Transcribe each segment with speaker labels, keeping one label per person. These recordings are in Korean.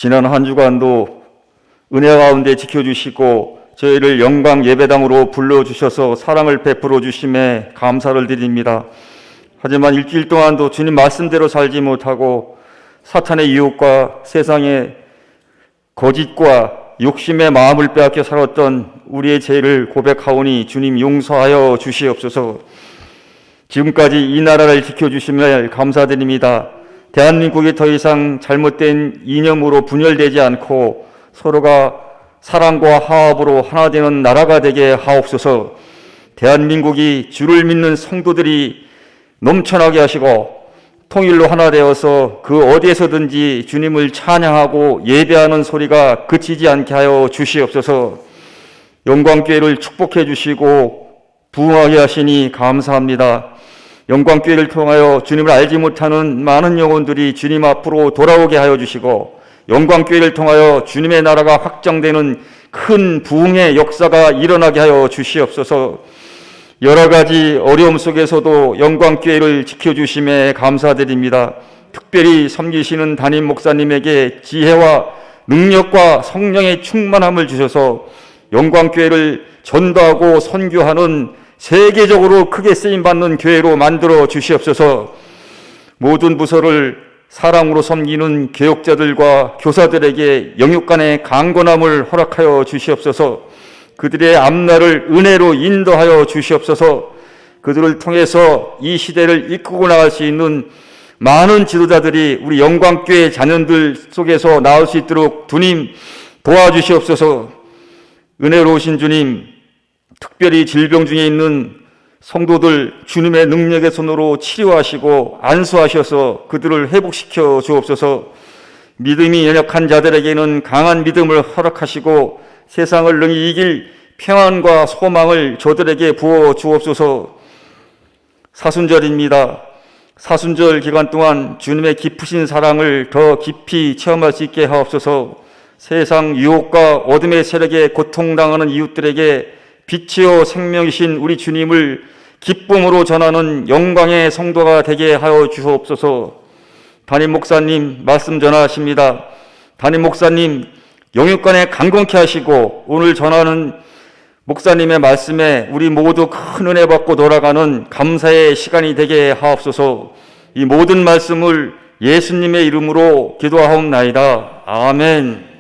Speaker 1: 지난 한 주간도 은혜 가운데 지켜주시고 저희를 영광 예배당으로 불러주셔서 사랑을 베풀어 주심에 감사를 드립니다. 하지만 일주일 동안도 주님 말씀대로 살지 못하고 사탄의 유혹과 세상의 거짓과 욕심의 마음을 빼앗겨 살았던 우리의 죄를 고백하오니 주님 용서하여 주시옵소서. 지금까지 이 나라를 지켜주심에 감사드립니다. 대한민국이 더 이상 잘못된 이념으로 분열되지 않고 서로가 사랑과 화합으로 하나 되는 나라가 되게 하옵소서. 대한민국이 주를 믿는 성도들이 넘쳐나게 하시고 통일로 하나 되어서 그 어디에서든지 주님을 찬양하고 예배하는 소리가 그치지 않게 하여 주시옵소서. 영광교회를 축복해 주시고 부흥하게 하시니 감사합니다. 영광교회를 통하여 주님을 알지 못하는 많은 영혼들이 주님 앞으로 돌아오게 하여 주시고 영광교회를 통하여 주님의 나라가 확장되는 큰 부흥의 역사가 일어나게 하여 주시옵소서. 여러 가지 어려움 속에서도 영광교회를 지켜주심에 감사드립니다. 특별히 섬기시는 담임 목사님에게 지혜와 능력과 성령의 충만함을 주셔서 영광교회를 전도하고 선교하는 세계적으로 크게 쓰임받는 교회로 만들어 주시옵소서. 모든 부서를 사랑으로 섬기는 교역자들과 교사들에게 영육 간의 강건함을 허락하여 주시옵소서. 그들의 앞날을 은혜로 인도하여 주시옵소서. 그들을 통해서 이 시대를 이끌고 나갈 수 있는 많은 지도자들이 우리 영광교회 자녀들 속에서 나올 수 있도록 주님 도와주시옵소서. 은혜로우신 주님, 특별히 질병 중에 있는 성도들 주님의 능력의 손으로 치료하시고 안수하셔서 그들을 회복시켜 주옵소서. 믿음이 연약한 자들에게는 강한 믿음을 허락하시고 세상을 능히 이길 평안과 소망을 저들에게 부어 주옵소서. 사순절입니다. 사순절 기간 동안 주님의 깊으신 사랑을 더 깊이 체험할 수 있게 하옵소서. 세상 유혹과 어둠의 세력에 고통당하는 이웃들에게 빛이요 생명이신 우리 주님을 기쁨으로 전하는 영광의 성도가 되게 하여 주옵소서. 담임 목사님 말씀 전하십니다. 담임 목사님 영육간에 강건케 하시고 오늘 전하는 목사님의 말씀에 우리 모두 큰 은혜 받고 돌아가는 감사의 시간이 되게 하옵소서. 이 모든 말씀을 예수님의 이름으로 기도하옵나이다. 아멘.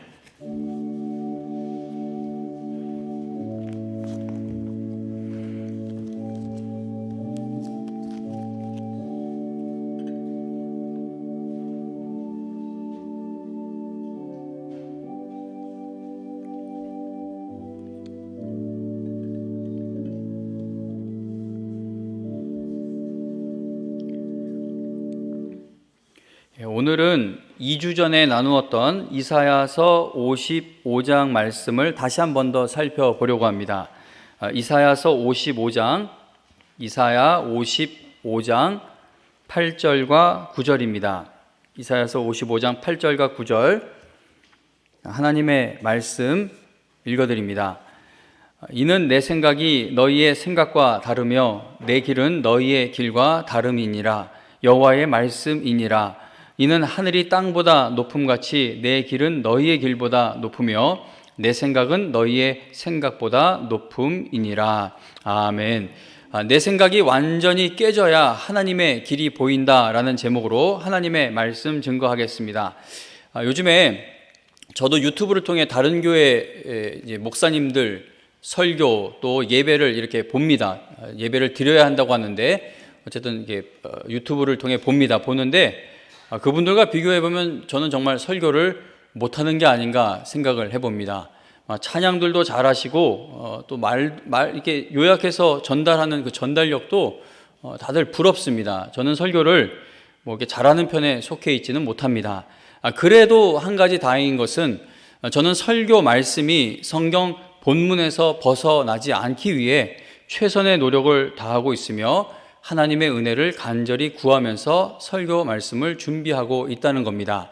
Speaker 2: 오늘은 2주 전에 나누었던 이사야서 55장 말씀을 다시 한 번 더 살펴보려고 합니다. 이사야서 55장 8절과 9절입니다. 이사야서 55장 8절과 9절 하나님의 말씀 읽어드립니다. 이는 내 생각이 너희의 생각과 다르며 내 길은 너희의 길과 다름이니라. 여호와의 말씀이니라. 이는 하늘이 땅보다 높음같이 내 길은 너희의 길보다 높으며 내 생각은 너희의 생각보다 높음이니라. 아멘. 내 생각이 완전히 깨져야 하나님의 길이 보인다라는 제목으로 하나님의 말씀 증거하겠습니다. 요즘에 저도 유튜브를 통해 다른 교회 목사님들 설교 또 예배를 이렇게 봅니다. 예배를 드려야 한다고 하는데 어쨌든 이게 유튜브를 통해 보는데 그분들과 비교해보면 저는 정말 설교를 못하는 게 아닌가 생각을 해봅니다. 찬양들도 잘하시고 또 이렇게 요약해서 전달하는 그 전달력도 다들 부럽습니다. 저는 설교를 뭐 이렇게 잘하는 편에 속해 있지는 못합니다. 그래도 한 가지 다행인 것은 저는 설교 말씀이 성경 본문에서 벗어나지 않기 위해 최선의 노력을 다하고 있으며 하나님의 은혜를 간절히 구하면서 설교 말씀을 준비하고 있다는 겁니다.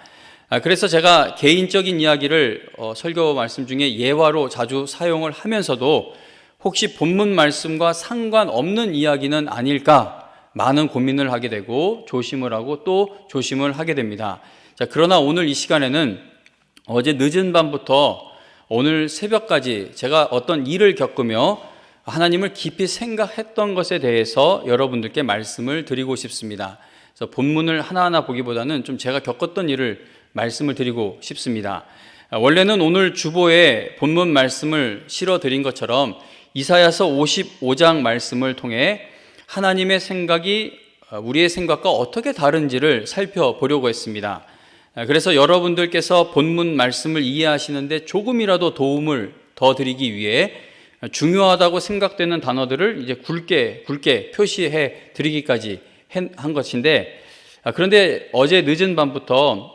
Speaker 2: 그래서 제가 개인적인 이야기를 설교 말씀 중에 예화로 자주 사용을 하면서도 혹시 본문 말씀과 상관없는 이야기는 아닐까 많은 고민을 하게 되고 조심을 하고 또 조심을 하게 됩니다. 자, 그러나 오늘 이 시간에는 어제 늦은 밤부터 오늘 새벽까지 제가 어떤 일을 겪으며 하나님을 깊이 생각했던 것에 대해서 여러분들께 말씀을 드리고 싶습니다. 그래서 본문을 하나하나 보기보다는 좀 제가 겪었던 일을 말씀을 드리고 싶습니다. 원래는 오늘 주보에 본문 말씀을 실어 드린 것처럼 이사야서 55장 말씀을 통해 하나님의 생각이 우리의 생각과 어떻게 다른지를 살펴보려고 했습니다. 그래서 여러분들께서 본문 말씀을 이해하시는데 조금이라도 도움을 더 드리기 위해 중요하다고 생각되는 단어들을 이제 굵게 표시해 드리기까지 한 것인데, 그런데 어제 늦은 밤부터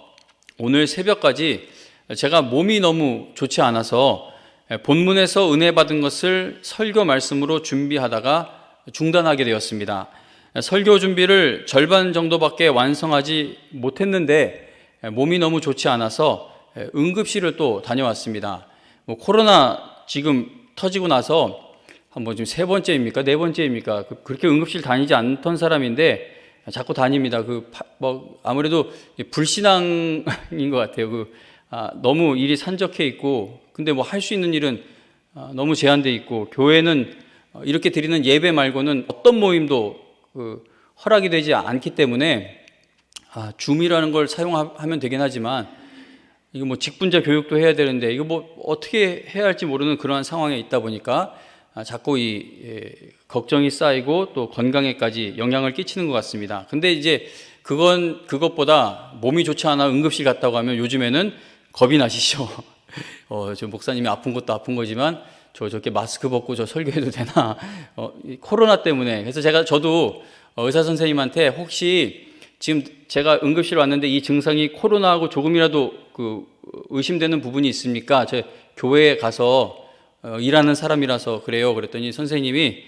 Speaker 2: 오늘 새벽까지 제가 몸이 너무 좋지 않아서 본문에서 은혜 받은 것을 설교 말씀으로 준비하다가 중단하게 되었습니다. 설교 준비를 절반 정도밖에 완성하지 못했는데 몸이 너무 좋지 않아서 응급실을 또 다녀왔습니다. 코로나 지금 터지고 나서 한번 지금 세 번째입니까? 네 번째입니까? 그렇게 응급실 다니지 않던 사람인데 자꾸 다닙니다. 아무래도 불신앙인 것 같아요. 너무 일이 산적해 있고, 근데 할 수 있는 일은 너무 제한돼 있고, 교회는 이렇게 드리는 예배 말고는 어떤 모임도 허락이 되지 않기 때문에 줌이라는 걸 사용하면 되긴 하지만 이거 직분자 교육도 해야 되는데 이거 어떻게 해야 할지 모르는 그러한 상황에 있다 보니까 자꾸 걱정이 쌓이고 또 건강에까지 영향을 끼치는 것 같습니다. 근데 이제 그것보다 몸이 좋지 않아 응급실 갔다고 하면 요즘에는 겁이 나시죠. 저 목사님이 아픈 것도 아픈 거지만 저렇게 마스크 벗고 저 설교해도 되나? 코로나 때문에. 그래서 저도 의사 선생님한테 혹시 지금 제가 응급실 왔는데 이 증상이 코로나하고 조금이라도 의심되는 부분이 있습니까? 제 교회에 가서 일하는 사람이라서 그래요. 그랬더니 선생님이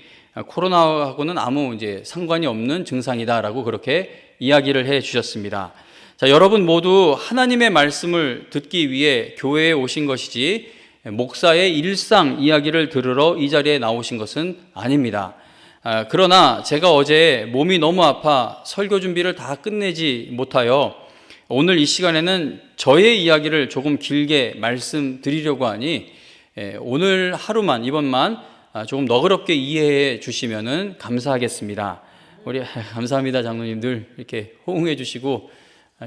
Speaker 2: 코로나하고는 아무 이제 상관이 없는 증상이다라고 그렇게 이야기를 해 주셨습니다. 자, 여러분 모두 하나님의 말씀을 듣기 위해 교회에 오신 것이지 목사의 일상 이야기를 들으러 이 자리에 나오신 것은 아닙니다. 그러나 제가 어제 몸이 너무 아파 설교 준비를 다 끝내지 못하여 오늘 이 시간에는 저의 이야기를 조금 길게 말씀드리려고 하니 오늘 하루만, 이번만 조금 너그럽게 이해해 주시면 감사하겠습니다. 우리 감사합니다. 장로님들 이렇게 호응해 주시고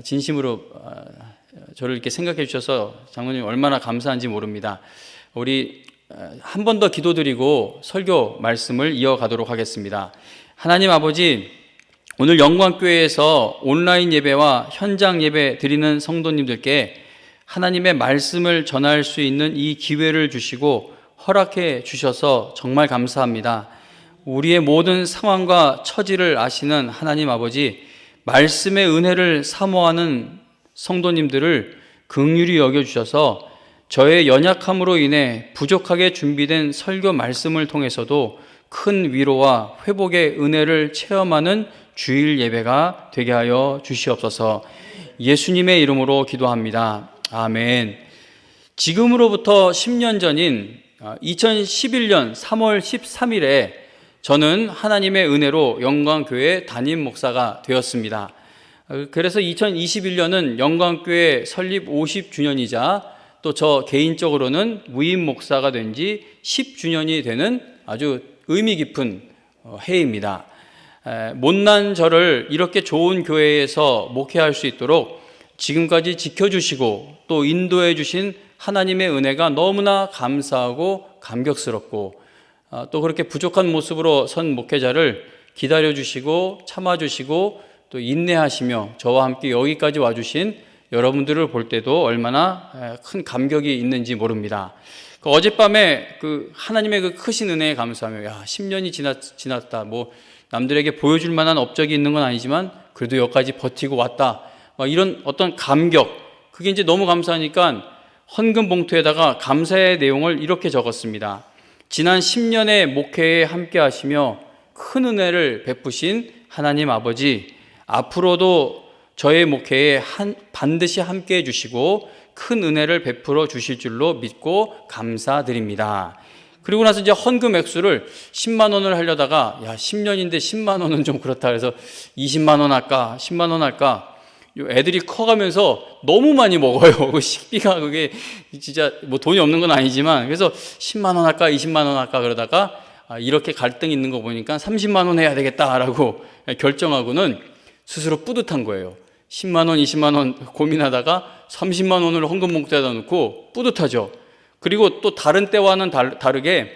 Speaker 2: 진심으로 저를 이렇게 생각해 주셔서 장로님 얼마나 감사한지 모릅니다. 우리 한 번 더 기도드리고 설교 말씀을 이어가도록 하겠습니다. 하나님 아버지, 오늘 영광교회에서 온라인 예배와 현장 예배 드리는 성도님들께 하나님의 말씀을 전할 수 있는 이 기회를 주시고 허락해 주셔서 정말 감사합니다. 우리의 모든 상황과 처지를 아시는 하나님 아버지, 말씀의 은혜를 사모하는 성도님들을 긍휼히 여겨주셔서 저의 연약함으로 인해 부족하게 준비된 설교 말씀을 통해서도 큰 위로와 회복의 은혜를 체험하는 주일 예배가 되게 하여 주시옵소서. 예수님의 이름으로 기도합니다. 아멘. 지금으로부터 10년 전인 2011년 3월 13일에 저는 하나님의 은혜로 영광교회 담임 목사가 되었습니다. 그래서 2021년은 영광교회 설립 50주년이자 또 저 개인적으로는 무임 목사가 된 지 10주년이 되는 아주 의미 깊은 해입니다. 못난 저를 이렇게 좋은 교회에서 목회할 수 있도록 지금까지 지켜주시고 또 인도해 주신 하나님의 은혜가 너무나 감사하고 감격스럽고 또 그렇게 부족한 모습으로 선 목회자를 기다려주시고 참아주시고 또 인내하시며 저와 함께 여기까지 와주신 여러분들을 볼 때도 얼마나 큰 감격이 있는지 모릅니다. 어젯밤에 하나님의 크신 은혜에 감사하며 10년이 지났다. 남들에게 보여줄 만한 업적이 있는 건 아니지만 그래도 여기까지 버티고 왔다. 이런 어떤 감격, 그게 이제 너무 감사하니까 헌금 봉투에다가 감사의 내용을 이렇게 적었습니다. 지난 10년의 목회에 함께 하시며 큰 은혜를 베푸신 하나님 아버지, 앞으로도 저의 목회에 반드시 함께 해주시고 큰 은혜를 베풀어 주실 줄로 믿고 감사드립니다. 그리고 나서 이제 헌금 액수를 10만 원을 하려다가 10년인데 10만 원은 좀 그렇다 그래서 20만 원 할까 10만 원 할까 애들이 커가면서 너무 많이 먹어요. 그 식비가 그게 진짜 뭐 돈이 없는 건 아니지만, 그래서 10만 원 할까 20만 원 할까 그러다가 이렇게 갈등 있는 거 보니까 30만 원 해야 되겠다라고 결정하고는 스스로 뿌듯한 거예요. 10만 원, 20만 원 고민하다가 30만 원을 헌금 봉투에다 넣고 뿌듯하죠. 그리고 또 다른 때와는 다르게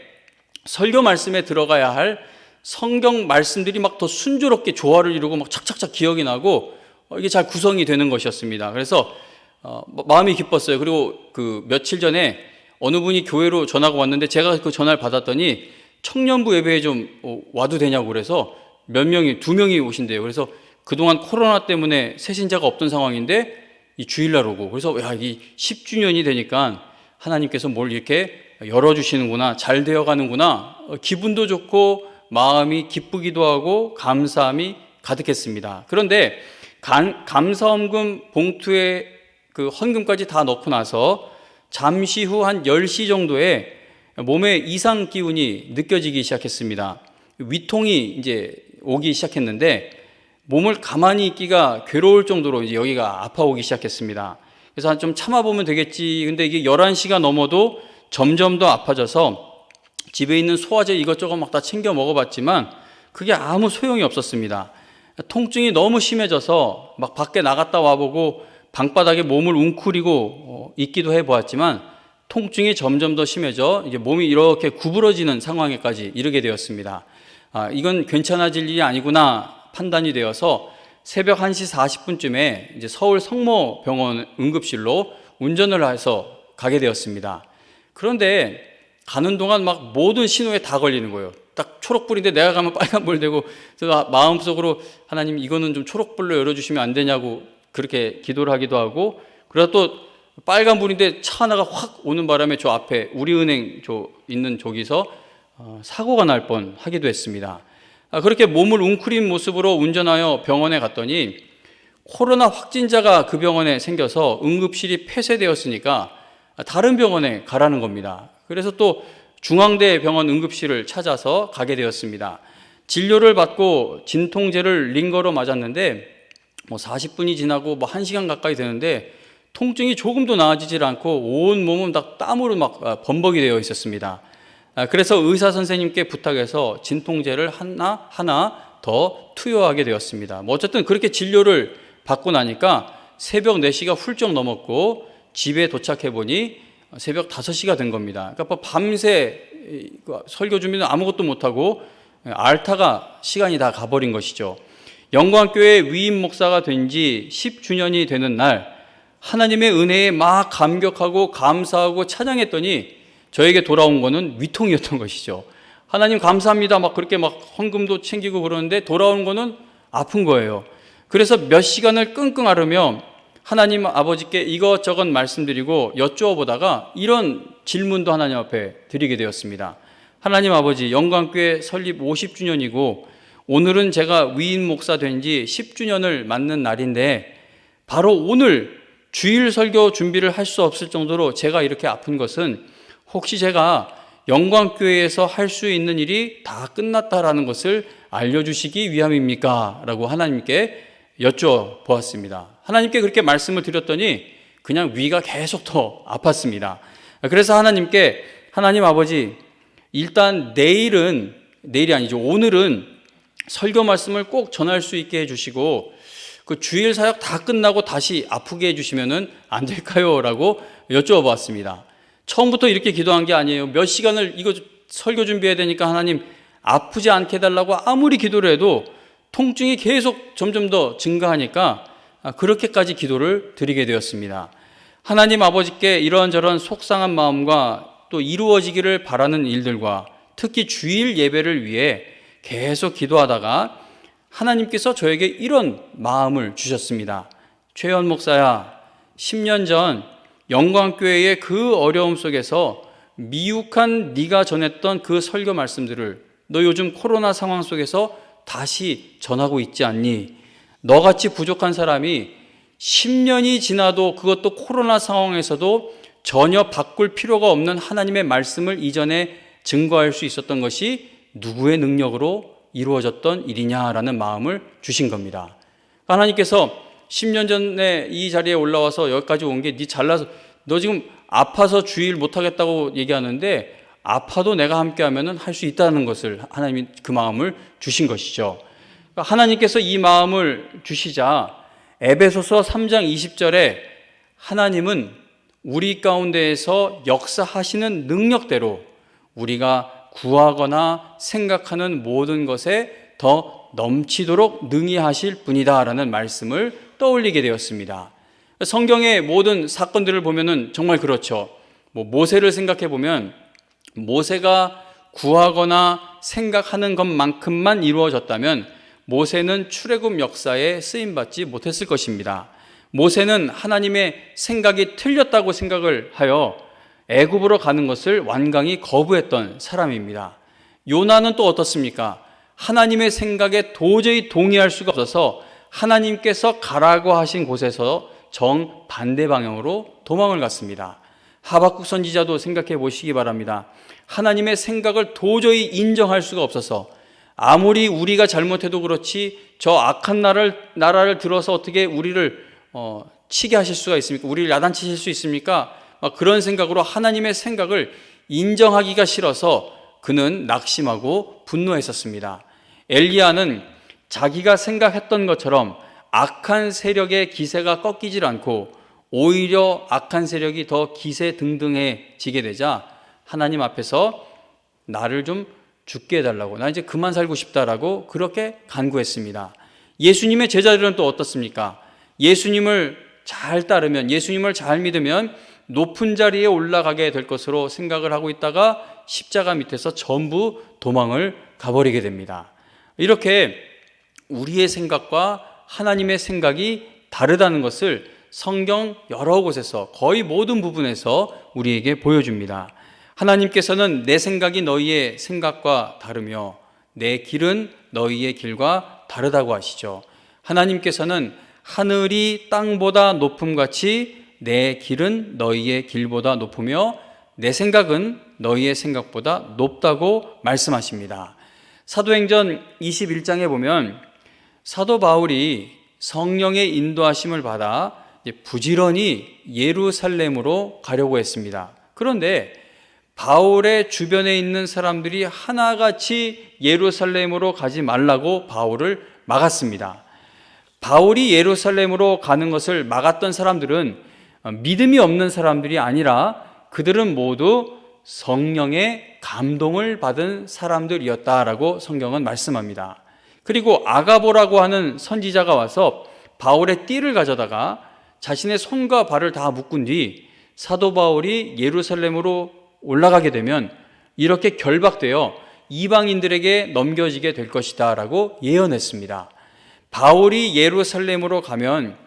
Speaker 2: 설교 말씀에 들어가야 할 성경 말씀들이 막 더 순조롭게 조화를 이루고 막 착착착 기억이 나고 이게 잘 구성이 되는 것이었습니다. 그래서 마음이 기뻤어요. 그리고 그 며칠 전에 어느 분이 교회로 전화가 왔는데 제가 그 전화를 받았더니 청년부 예배에 좀 와도 되냐고 그래서 몇 명이, 2명이 오신대요. 그래서 그동안 코로나 때문에 새신자가 없던 상황인데 이 주일날 오고, 그래서 야, 이 10주년이 되니까 하나님께서 뭘 이렇게 열어주시는구나, 잘 되어가는구나, 기분도 좋고 마음이 기쁘기도 하고 감사함이 가득했습니다. 그런데 감사헌금 봉투에 그 헌금까지 다 넣고 나서 잠시 후 한 10시 정도에 몸에 이상 기운이 느껴지기 시작했습니다. 위통이 이제 오기 시작했는데 몸을 가만히 있기가 괴로울 정도로 이제 여기가 아파오기 시작했습니다. 그래서 좀 참아보면 되겠지. 근데 이게 11시가 넘어도 점점 더 아파져서 집에 있는 소화제 이것저것 막 다 챙겨 먹어봤지만 그게 아무 소용이 없었습니다. 통증이 너무 심해져서 막 밖에 나갔다 와보고 방바닥에 몸을 웅크리고 있기도 해보았지만 통증이 점점 더 심해져 이제 몸이 이렇게 구부러지는 상황에까지 이르게 되었습니다. 이건 괜찮아질 일이 아니구나 판단이 되어서 새벽 1시 40분쯤에 이제 서울 성모병원 응급실로 운전을 해서 가게 되었습니다. 그런데 가는 동안 막 모든 신호에 다 걸리는 거예요. 딱 초록불인데 내가 가면 빨간불 되고, 그래서 마음속으로 하나님 이거는 좀 초록불로 열어주시면 안 되냐고 그렇게 기도를 하기도 하고, 그러다 또 빨간불인데 차 하나가 확 오는 바람에 저 앞에 우리은행 있는 저기서 사고가 날 뻔하기도 했습니다. 그렇게 몸을 웅크린 모습으로 운전하여 병원에 갔더니 코로나 확진자가 그 병원에 생겨서 응급실이 폐쇄되었으니까 다른 병원에 가라는 겁니다. 그래서 또 중앙대 병원 응급실을 찾아서 가게 되었습니다. 진료를 받고 진통제를 링거로 맞았는데 40분이 지나고 1시간 가까이 되는데 통증이 조금도 나아지질 않고 온 몸은 다 땀으로 막 범벅이 되어 있었습니다. 그래서 의사 선생님께 부탁해서 진통제를 하나 더 투여하게 되었습니다. 어쨌든 그렇게 진료를 받고 나니까 새벽 4시가 훌쩍 넘었고 집에 도착해 보니 새벽 5시가 된 겁니다. 그러니까 밤새 설교 준비는 아무것도 못하고 알타가 시간이 다 가버린 것이죠. 영광교회 위임 목사가 된 지 10주년이 되는 날 하나님의 은혜에 막 감격하고 감사하고 찬양했더니 저에게 돌아온 거는 위통이었던 것이죠. 하나님 감사합니다 막 그렇게 막 헌금도 챙기고 그러는데 돌아온 거는 아픈 거예요. 그래서 몇 시간을 끙끙 앓으며 하나님 아버지께 이것저것 말씀드리고 여쭈어 보다가 이런 질문도 하나님 앞에 드리게 되었습니다. 하나님 아버지, 영광교회 설립 50주년이고 오늘은 제가 위임 목사 된 지 10주년을 맞는 날인데 바로 오늘 주일 설교 준비를 할 수 없을 정도로 제가 이렇게 아픈 것은 혹시 제가 영광교회에서 할 수 있는 일이 다 끝났다라는 것을 알려주시기 위함입니까? 라고 하나님께 여쭤보았습니다. 하나님께 그렇게 말씀을 드렸더니 그냥 위가 계속 더 아팠습니다. 그래서 하나님께 하나님 아버지, 일단 내일이 아니죠. 오늘은 설교 말씀을 꼭 전할 수 있게 해주시고 그 주일 사역 다 끝나고 다시 아프게 해주시면 안 될까요? 라고 여쭤보았습니다. 처음부터 이렇게 기도한 게 아니에요. 몇 시간을 이거 설교 준비해야 되니까 하나님 아프지 않게 해달라고 아무리 기도를 해도 통증이 계속 점점 더 증가하니까 그렇게까지 기도를 드리게 되었습니다. 하나님 아버지께 이런저런 속상한 마음과 또 이루어지기를 바라는 일들과 특히 주일 예배를 위해 계속 기도하다가 하나님께서 저에게 이런 마음을 주셨습니다. 최현 목사야, 10년 전 영광교회의 그 어려움 속에서 미혹한 네가 전했던 그 설교 말씀들을 너 요즘 코로나 상황 속에서 다시 전하고 있지 않니? 너같이 부족한 사람이 10년이 지나도 그것도 코로나 상황에서도 전혀 바꿀 필요가 없는 하나님의 말씀을 이전에 증거할 수 있었던 것이 누구의 능력으로 이루어졌던 일이냐라는 마음을 주신 겁니다. 하나님께서 10년 전에 이 자리에 올라와서 여기까지 온 게 네 잘나서 너 지금 아파서 주일 못하겠다고 얘기하는데 아파도 내가 함께하면 할 수 있다는 것을 하나님이 그 마음을 주신 것이죠. 그러니까 하나님께서 이 마음을 주시자 에베소서 3장 20절에 하나님은 우리 가운데에서 역사하시는 능력대로 우리가 구하거나 생각하는 모든 것에 더 넘치도록 능히 하실 분이다 라는 말씀을 떠올리게 되었습니다. 성경의 모든 사건들을 보면은 정말 그렇죠. 모세를 생각해 보면 모세가 구하거나 생각하는 것만큼만 이루어졌다면 모세는 출애굽 역사에 쓰임받지 못했을 것입니다. 모세는 하나님의 생각이 틀렸다고 생각을 하여 애굽으로 가는 것을 완강히 거부했던 사람입니다. 요나는 또 어떻습니까? 하나님의 생각에 도저히 동의할 수가 없어서 하나님께서 가라고 하신 곳에서 정반대 방향으로 도망을 갔습니다. 하박국 선지자도 생각해 보시기 바랍니다. 하나님의 생각을 도저히 인정할 수가 없어서 아무리 우리가 잘못해도 그렇지 저 악한 나라를 들어서 어떻게 우리를 치게 하실 수가 있습니까? 우리를 야단치실 수 있습니까? 그런 생각으로 하나님의 생각을 인정하기가 싫어서 그는 낙심하고 분노했었습니다. 엘리야는 자기가 생각했던 것처럼 악한 세력의 기세가 꺾이질 않고 오히려 악한 세력이 더 기세등등해지게 되자 하나님 앞에서 나를 좀 죽게 해달라고, 나 이제 그만 살고 싶다라고 그렇게 간구했습니다. 예수님의 제자들은 또 어떻습니까? 예수님을 잘 따르면, 예수님을 잘 믿으면 높은 자리에 올라가게 될 것으로 생각을 하고 있다가 십자가 밑에서 전부 도망을 가버리게 됩니다. 이렇게 우리의 생각과 하나님의 생각이 다르다는 것을 성경 여러 곳에서 거의 모든 부분에서 우리에게 보여줍니다. 하나님께서는 내 생각이 너희의 생각과 다르며 내 길은 너희의 길과 다르다고 하시죠. 하나님께서는 하늘이 땅보다 높음같이 내 길은 너희의 길보다 높으며 내 생각은 너희의 생각보다 높다고 말씀하십니다. 사도행전 21장에 보면 사도 바울이 성령의 인도하심을 받아 부지런히 예루살렘으로 가려고 했습니다. 그런데 바울의 주변에 있는 사람들이 하나같이 예루살렘으로 가지 말라고 바울을 막았습니다. 바울이 예루살렘으로 가는 것을 막았던 사람들은 믿음이 없는 사람들이 아니라 그들은 모두 성령의 감동을 받은 사람들이었다라고 성경은 말씀합니다. 그리고 아가보라고 하는 선지자가 와서 바울의 띠를 가져다가 자신의 손과 발을 다 묶은 뒤 사도 바울이 예루살렘으로 올라가게 되면 이렇게 결박되어 이방인들에게 넘겨지게 될 것이다 라고 예언했습니다. 바울이 예루살렘으로 가면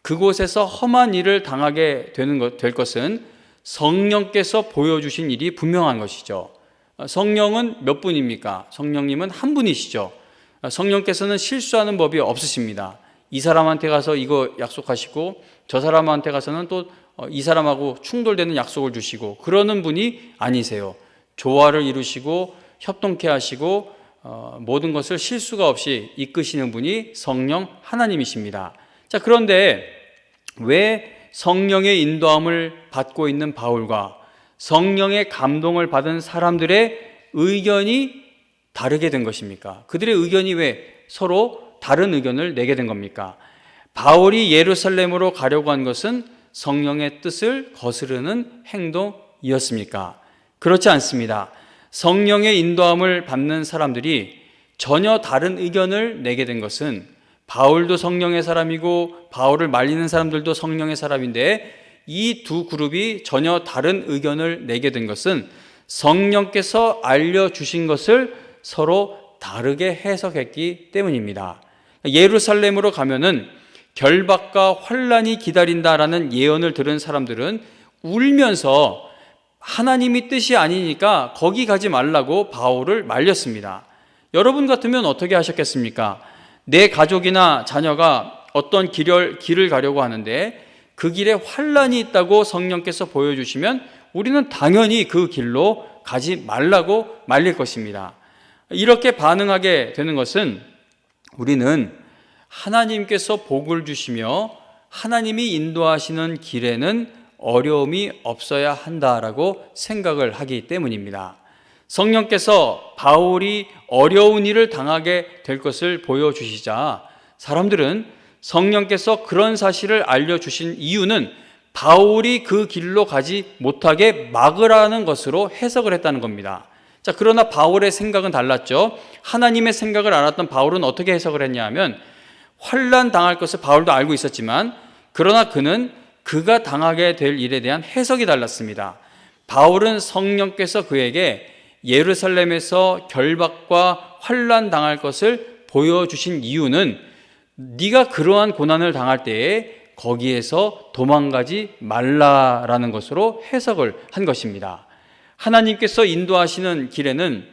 Speaker 2: 그곳에서 험한 일을 당하게 될 것은 성령께서 보여주신 일이 분명한 것이죠. 성령은 몇 분입니까? 성령님은 한 분이시죠. 성령께서는 실수하는 법이 없으십니다. 이 사람한테 가서 이거 약속하시고 저 사람한테 가서는 또 이 사람하고 충돌되는 약속을 주시고 그러는 분이 아니세요. 조화를 이루시고 협동케 하시고 모든 것을 실수가 없이 이끄시는 분이 성령 하나님이십니다. 자, 그런데 왜 성령의 인도함을 받고 있는 바울과 성령의 감동을 받은 사람들의 의견이 다르게 된 것입니까? 그들의 의견이 왜 서로 다른 의견을 내게 된 겁니까? 바울이 예루살렘으로 가려고 한 것은 성령의 뜻을 거스르는 행동이었습니까? 그렇지 않습니다. 성령의 인도함을 받는 사람들이 전혀 다른 의견을 내게 된 것은 바울도 성령의 사람이고 바울을 말리는 사람들도 성령의 사람인데 이 두 그룹이 전혀 다른 의견을 내게 된 것은 성령께서 알려주신 것을 서로 다르게 해석했기 때문입니다. 예루살렘으로 가면은 결박과 환란이 기다린다라는 예언을 들은 사람들은 울면서 하나님이 뜻이 아니니까 거기 가지 말라고 바울을 말렸습니다. 여러분 같으면 어떻게 하셨겠습니까? 내 가족이나 자녀가 어떤 길을 가려고 하는데 그 길에 환란이 있다고 성령께서 보여주시면 우리는 당연히 그 길로 가지 말라고 말릴 것입니다. 이렇게 반응하게 되는 것은 우리는 하나님께서 복을 주시며 하나님이 인도하시는 길에는 어려움이 없어야 한다라고 생각을 하기 때문입니다. 성령께서 바울이 어려운 일을 당하게 될 것을 보여주시자 사람들은 성령께서 그런 사실을 알려주신 이유는 바울이 그 길로 가지 못하게 막으라는 것으로 해석을 했다는 겁니다. 자, 그러나 바울의 생각은 달랐죠. 하나님의 생각을 알았던 바울은 어떻게 해석을 했냐 하면 환난 당할 것을 바울도 알고 있었지만 그러나 그는 그가 당하게 될 일에 대한 해석이 달랐습니다. 바울은 성령께서 그에게 예루살렘에서 결박과 환난 당할 것을 보여주신 이유는 네가 그러한 고난을 당할 때에 거기에서 도망가지 말라라는 것으로 해석을 한 것입니다. 하나님께서 인도하시는 길에는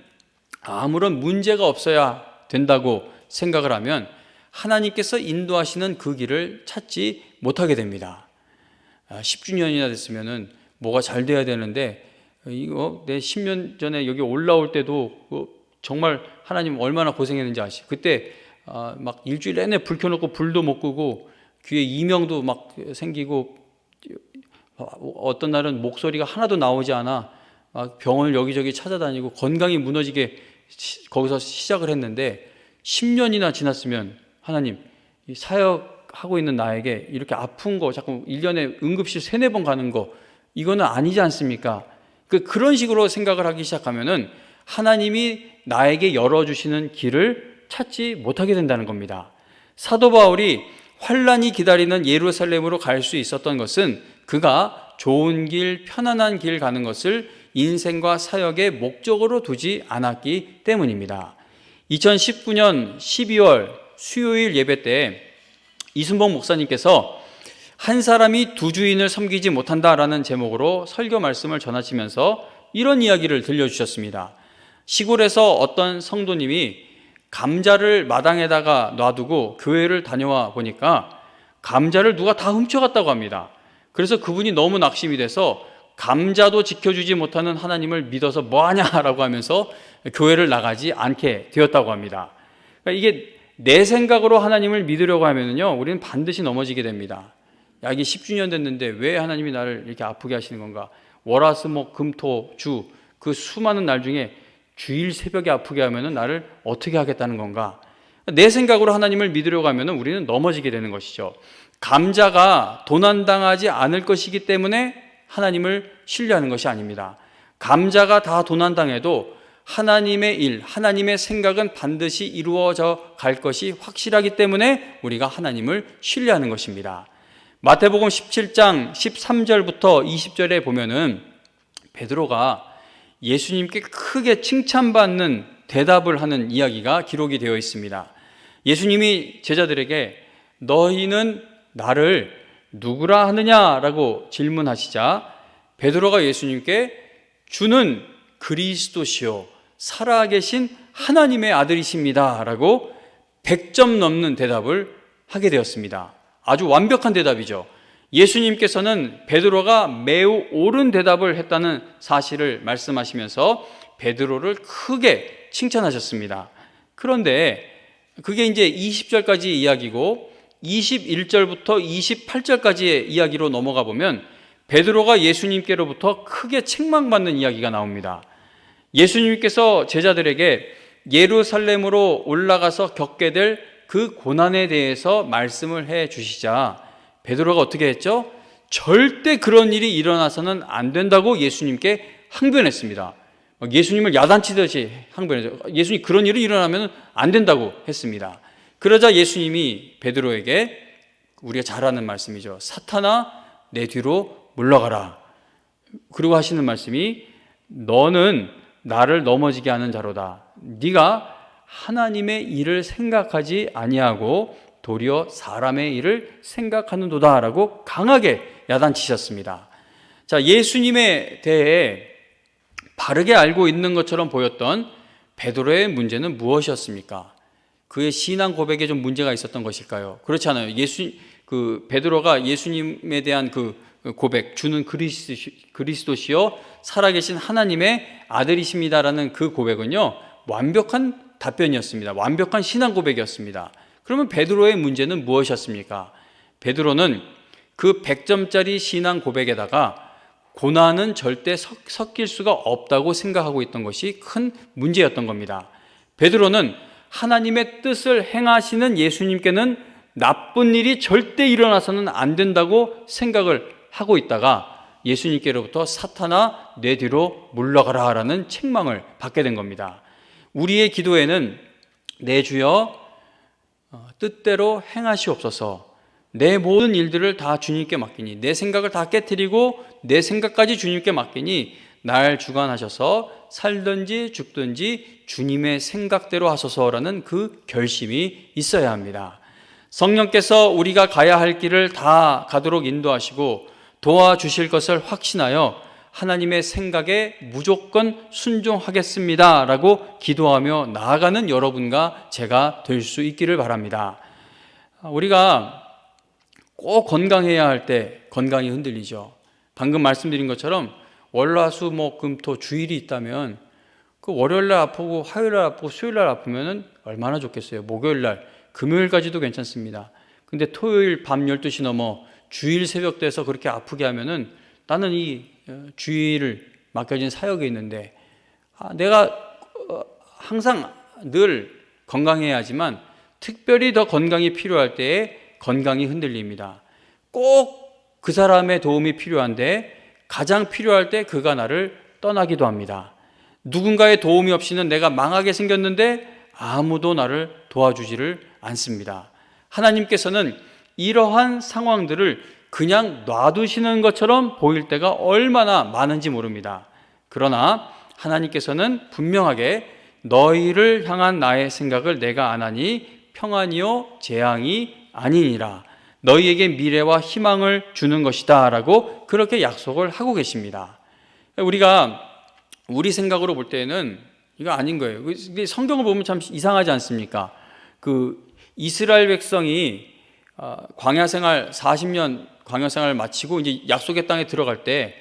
Speaker 2: 아무런 문제가 없어야 된다고 생각을 하면 하나님께서 인도하시는 그 길을 찾지 못하게 됩니다. 10주년이나 됐으면은 뭐가 잘 돼야 되는데 이거 내 10년 전에 여기 올라올 때도 정말 하나님 얼마나 고생했는지 아시죠? 그때 막 일주일 내내 불 켜놓고 불도 못 끄고 귀에 이명도 막 생기고 어떤 날은 목소리가 하나도 나오지 않아 막 병원을 여기저기 찾아다니고 건강이 무너지게 거기서 시작을 했는데 10년이나 지났으면 하나님 이 사역하고 있는 나에게 이렇게 아픈 거 자꾸 1년에 응급실 3-4번 가는 거 이거는 아니지 않습니까? 그런 식으로 생각을 하기 시작하면은 하나님이 나에게 열어주시는 길을 찾지 못하게 된다는 겁니다. 사도 바울이 환난이 기다리는 예루살렘으로 갈 수 있었던 것은 그가 좋은 길, 편안한 길 가는 것을 인생과 사역의 목적으로 두지 않았기 때문입니다. 2019년 12월 수요일 예배 때 이순복 목사님께서 한 사람이 두 주인을 섬기지 못한다라는 제목으로 설교 말씀을 전하시면서 이런 이야기를 들려주셨습니다. 시골에서 어떤 성도님이 감자를 마당에다가 놔두고 교회를 다녀와 보니까 감자를 누가 다 훔쳐갔다고 합니다. 그래서 그분이 너무 낙심이 돼서 감자도 지켜주지 못하는 하나님을 믿어서 뭐하냐라고 하면서 교회를 나가지 않게 되었다고 합니다. 그러니까 이게 내 생각으로 하나님을 믿으려고 하면요, 우리는 반드시 넘어지게 됩니다. 야, 이게 10주년 됐는데 왜 하나님이 나를 이렇게 아프게 하시는 건가? 월화수목금토주 그 수많은 날 중에 주일 새벽에 아프게 하면은 나를 어떻게 하겠다는 건가? 내 생각으로 하나님을 믿으려고 하면은 우리는 넘어지게 되는 것이죠. 감자가 도난당하지 않을 것이기 때문에 하나님을 신뢰하는 것이 아닙니다. 감자가 다 도난당해도 하나님의 일, 하나님의 생각은 반드시 이루어져 갈 것이 확실하기 때문에 우리가 하나님을 신뢰하는 것입니다. 마태복음 17장 13절부터 20절에 보면은 베드로가 예수님께 크게 칭찬받는 대답을 하는 이야기가 기록이 되어 있습니다. 예수님이 제자들에게 너희는 나를 누구라 하느냐라고 질문하시자 베드로가 예수님께 주는 그리스도시요 살아계신 하나님의 아들이십니다 라고 100점 넘는 대답을 하게 되었습니다. 아주 완벽한 대답이죠. 예수님께서는 베드로가 매우 옳은 대답을 했다는 사실을 말씀하시면서 베드로를 크게 칭찬하셨습니다. 그런데 그게 이제 20절까지 이야기고 21절부터 28절까지의 이야기로 넘어가 보면 베드로가 예수님께로부터 크게 책망받는 이야기가 나옵니다. 예수님께서 제자들에게 예루살렘으로 올라가서 겪게 될 그 고난에 대해서 말씀을 해 주시자 베드로가 어떻게 했죠? 절대 그런 일이 일어나서는 안 된다고 예수님께 항변했습니다. 예수님을 야단치듯이 항변했죠. 예수님 그런 일이 일어나면 안 된다고 했습니다. 그러자 예수님이 베드로에게 우리가 잘 아는 말씀이죠. 사탄아 내 뒤로 물러가라. 그리고 하시는 말씀이 너는 나를 넘어지게 하는 자로다. 네가 하나님의 일을 생각하지 아니하고 도리어 사람의 일을 생각하는도다라고 강하게 야단치셨습니다. 자, 예수님에 대해 바르게 알고 있는 것처럼 보였던 베드로의 문제는 무엇이었습니까? 그의 신앙 고백에 좀 문제가 있었던 것일까요? 그렇지 않아요. 베드로가 예수님에 대한 그 고백, 주는 그리스도시요 살아계신 하나님의 아들이십니다라는 그 고백은요 완벽한 답변이었습니다. 완벽한 신앙 고백이었습니다. 그러면 베드로의 문제는 무엇이었습니까? 베드로는 그 100점짜리 신앙 고백에다가 고난은 절대 섞일 수가 없다고 생각하고 있던 것이 큰 문제였던 겁니다. 베드로는 하나님의 뜻을 행하시는 예수님께는 나쁜 일이 절대 일어나서는 안 된다고 생각을 하고 있다가 예수님께로부터 사탄아 내 뒤로 물러가라 라는 책망을 받게 된 겁니다. 우리의 기도에는 내 주여 뜻대로 행하시옵소서, 내 모든 일들을 다 주님께 맡기니, 내 생각을 다 깨트리고 내 생각까지 주님께 맡기니 날 주관하셔서 살든지 죽든지 주님의 생각대로 하소서라는 그 결심이 있어야 합니다. 성령께서 우리가 가야 할 길을 다 가도록 인도하시고 도와주실 것을 확신하여 하나님의 생각에 무조건 순종하겠습니다 라고 기도하며 나아가는 여러분과 제가 될 수 있기를 바랍니다. 우리가 꼭 건강해야 할 때 건강이 흔들리죠. 방금 말씀드린 것처럼 월화수목금토 주일이 있다면 그 월요일날 아프고 화요일날 아프고 수요일날 아프면 얼마나 좋겠어요. 목요일날 금요일까지도 괜찮습니다. 근데 토요일 밤 12시 넘어 주일 새벽 돼서 그렇게 아프게 하면은 나는 이 주일을 맡겨진 사역에 있는데 내가 항상 늘 건강해야 하지만 특별히 더 건강이 필요할 때에 건강이 흔들립니다. 꼭 그 사람의 도움이 필요한데 가장 필요할 때 그가 나를 떠나기도 합니다. 누군가의 도움이 없이는 내가 망하게 생겼는데 아무도 나를 도와주지를 않습니다. 하나님께서는 이러한 상황들을 그냥 놔두시는 것처럼 보일 때가 얼마나 많은지 모릅니다. 그러나 하나님께서는 분명하게 너희를 향한 나의 생각을 내가 아나니 평안이요 재앙이 아니니라, 너희에게 미래와 희망을 주는 것이다 라고 그렇게 약속을 하고 계십니다. 우리가 우리 생각으로 볼 때는 이거 아닌 거예요. 성경을 보면 참 이상하지 않습니까? 그 이스라엘 백성이 광야 생활 40년 광야 생활을 마치고 이제 약속의 땅에 들어갈 때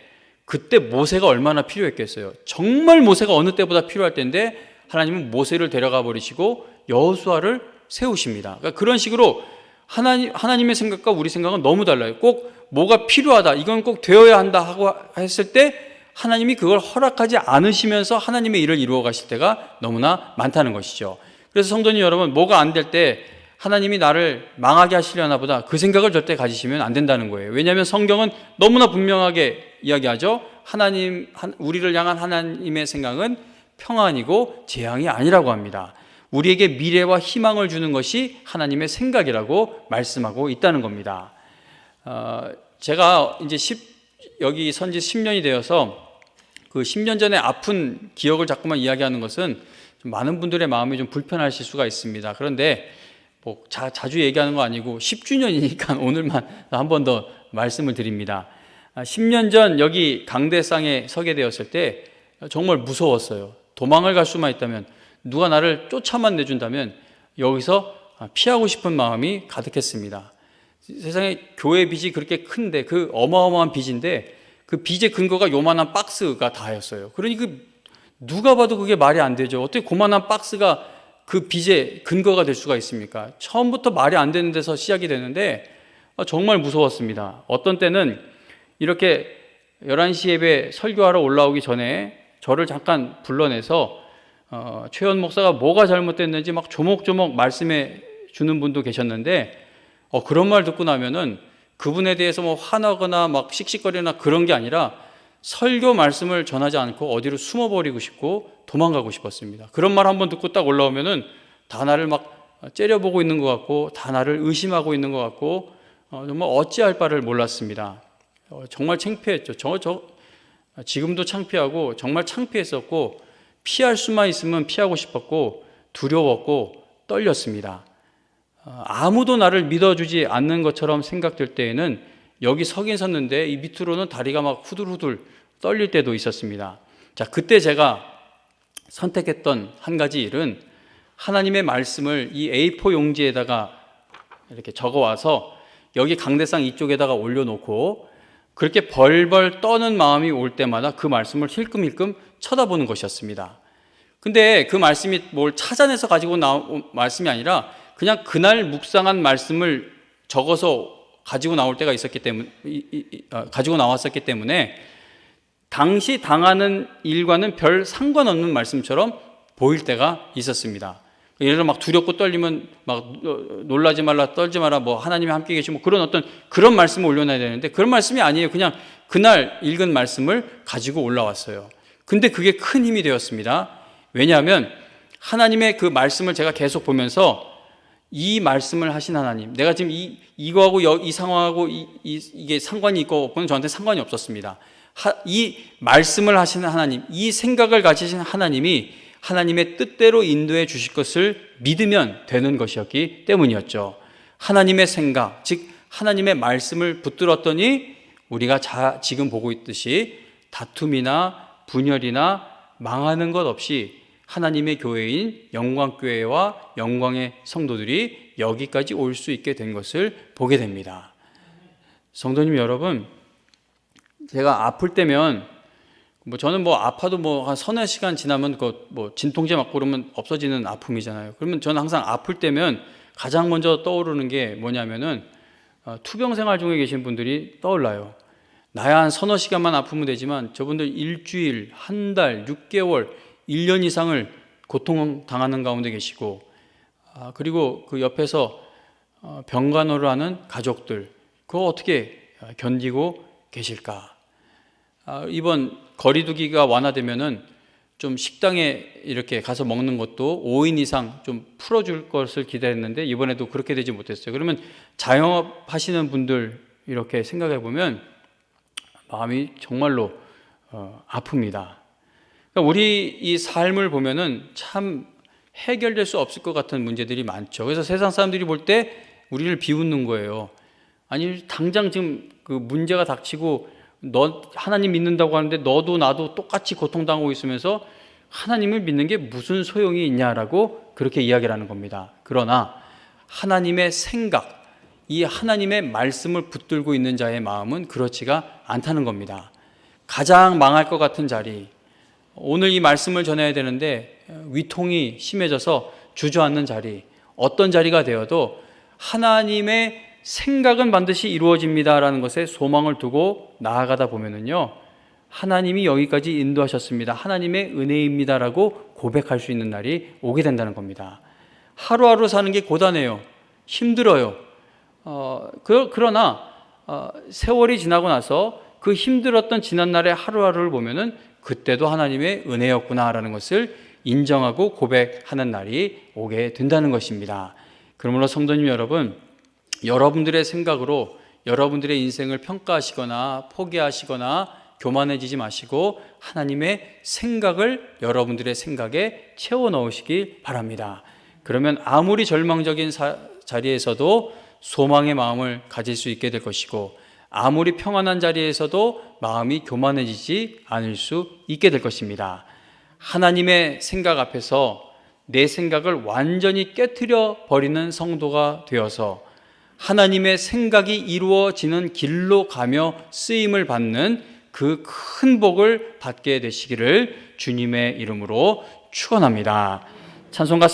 Speaker 2: 그때 모세가 얼마나 필요했겠어요. 정말 모세가 어느 때보다 필요할 때인데 하나님은 모세를 데려가 버리시고 여호수아를 세우십니다. 그러니까 그런 식으로 하나님의 생각과 우리 생각은 너무 달라요. 꼭 뭐가 필요하다, 이건 꼭 되어야 한다 하고 했을 때 하나님이 그걸 허락하지 않으시면서 하나님의 일을 이루어 가실 때가 너무나 많다는 것이죠. 그래서 성도님 여러분, 뭐가 안 될 때 하나님이 나를 망하게 하시려나 보다 그 생각을 절대 가지시면 안 된다는 거예요. 왜냐하면 성경은 너무나 분명하게 이야기하죠. 우리를 향한 하나님의 생각은 평안이고 재앙이 아니라고 합니다. 우리에게 미래와 희망을 주는 것이 하나님의 생각이라고 말씀하고 있다는 겁니다. 제가 이제 여기 선지 10년이 되어서 그 10년 전에 아픈 기억을 자꾸만 이야기하는 것은 좀 많은 분들의 마음이 좀 불편하실 수가 있습니다. 그런데 뭐 자주 얘기하는 거 아니고 10주년이니까 오늘만 한 번 더 말씀을 드립니다. 10년 전 여기 강대상에 서게 되었을 때 정말 무서웠어요. 도망을 갈 수만 있다면, 누가 나를 쫓아만 내준다면 여기서 피하고 싶은 마음이 가득했습니다. 세상에 교회 빚이 그렇게 큰데, 그 어마어마한 빚인데 그 빚의 근거가 요만한 박스가 다였어요. 그러니 누가 봐도 그게 말이 안 되죠. 어떻게 그만한 박스가 그 빚의 근거가 될 수가 있습니까? 처음부터 말이 안 되는 데서 시작이 되는데 정말 무서웠습니다. 어떤 때는 이렇게 11시 예배 설교하러 올라오기 전에 저를 잠깐 불러내서 최현 목사가 뭐가 잘못됐는지 막 조목조목 말씀해 주는 분도 계셨는데 그런 말 듣고 나면은 그분에 대해서 뭐 화나거나 막 씩씩거리나 그런 게 아니라 설교 말씀을 전하지 않고 어디로 숨어버리고 싶고 도망가고 싶었습니다. 그런 말 한번 듣고 딱 올라오면은 다 나를 막 째려보고 있는 것 같고 다 나를 의심하고 있는 것 같고 정말 어찌할 바를 몰랐습니다. 정말 창피했죠. 지금도 창피하고 정말 창피했었고 피할 수만 있으면 피하고 싶었고 두려웠고 떨렸습니다. 아무도 나를 믿어주지 않는 것처럼 생각될 때에는 여기 서긴 섰는데 이 밑으로는 다리가 막 후들후들 떨릴 때도 있었습니다. 자, 그때 제가 선택했던 한 가지 일은 하나님의 말씀을 이 A4 용지에다가 이렇게 적어와서 여기 강대상 이쪽에다가 올려놓고 그렇게 벌벌 떠는 마음이 올 때마다 그 말씀을 힐끔힐끔 쳐다보는 것이었습니다. 근데 그 말씀이 뭘 찾아내서 가지고 나온 말씀이 아니라 그냥 그날 묵상한 말씀을 적어서 가지고 나올 때가 있었기 때문에 가지고 나왔었기 때문에 당시 당하는 일과는 별 상관없는 말씀처럼 보일 때가 있었습니다. 예를 들어 막 두렵고 떨리면 막 놀라지 말라, 떨지 마라, 뭐 하나님이 함께 계시고 그런 말씀을 올려놔야 되는데 그런 말씀이 아니에요. 그냥 그날 읽은 말씀을 가지고 올라왔어요. 근데 그게 큰 힘이 되었습니다. 왜냐하면 하나님의 그 말씀을 제가 계속 보면서 이 말씀을 하신 하나님, 내가 지금 이거하고 이 상황하고 이게 상관이 있고 없고는 저한테 상관이 없었습니다. 이 말씀을 하시는 하나님, 이 생각을 가지신 하나님이 하나님의 뜻대로 인도해 주실 것을 믿으면 되는 것이었기 때문이었죠. 하나님의 생각, 즉 하나님의 말씀을 붙들었더니 우리가 지금 보고 있듯이 다툼이나 분열이나 망하는 것 없이 하나님의 교회인 영광교회와 영광의 성도들이 여기까지 올 수 있게 된 것을 보게 됩니다. 성도님 여러분, 제가 아플 때면 저는 아파도 한 서너 시간 지나면 진통제 맞고 그러면 없어지는 아픔이잖아요. 그러면 저는 항상 아플 때면 가장 먼저 떠오르는 게 뭐냐면은 투병 생활 중에 계신 분들이 떠올라요. 나야 한 서너 시간만 아프면 되지만 저분들 일주일, 한 달, 6개월, 1년 이상을 고통당하는 가운데 계시고, 그리고 그 옆에서 병간호를 하는 가족들, 그거 어떻게 견디고 계실까? 이번 거리두기가 완화되면은 좀 식당에 이렇게 가서 먹는 것도 5인 이상 좀 풀어줄 것을 기대했는데 이번에도 그렇게 되지 못했어요. 그러면 자영업 하시는 분들 이렇게 생각해 보면 마음이 정말로 아픕니다. 그러니까 우리 이 삶을 보면은 참 해결될 수 없을 것 같은 문제들이 많죠. 그래서 세상 사람들이 볼 때 우리를 비웃는 거예요. 아니 당장 지금 그 문제가 닥치고 너 하나님 믿는다고 하는데 너도 나도 똑같이 고통당하고 있으면서 하나님을 믿는 게 무슨 소용이 있냐라고 그렇게 이야기를 하는 겁니다. 그러나 하나님의 생각, 이 하나님의 말씀을 붙들고 있는 자의 마음은 그렇지가 않다는 겁니다. 가장 망할 것 같은 자리, 오늘 이 말씀을 전해야 되는데 위통이 심해져서 주저앉는 자리, 어떤 자리가 되어도 하나님의 생각은 반드시 이루어집니다라는 것에 소망을 두고 나아가다 보면은요, 하나님이 여기까지 인도하셨습니다, 하나님의 은혜입니다라고 고백할 수 있는 날이 오게 된다는 겁니다. 하루하루 사는 게 고단해요. 힘들어요. 그러나 세월이 지나고 나서 그 힘들었던 지난날의 하루하루를 보면은 그때도 하나님의 은혜였구나라는 것을 인정하고 고백하는 날이 오게 된다는 것입니다. 그러므로 성도님 여러분, 여러분들의 생각으로 여러분들의 인생을 평가하시거나 포기하시거나 교만해지지 마시고 하나님의 생각을 여러분들의 생각에 채워 넣으시길 바랍니다. 그러면 아무리 절망적인 자리에서도 소망의 마음을 가질 수 있게 될 것이고, 아무리 평안한 자리에서도 마음이 교만해지지 않을 수 있게 될 것입니다. 하나님의 생각 앞에서 내 생각을 완전히 깨트려 버리는 성도가 되어서 하나님의 생각이 이루어지는 길로 가며 쓰임을 받는 그 큰 복을 받게 되시기를 주님의 이름으로 축원합니다. 찬송가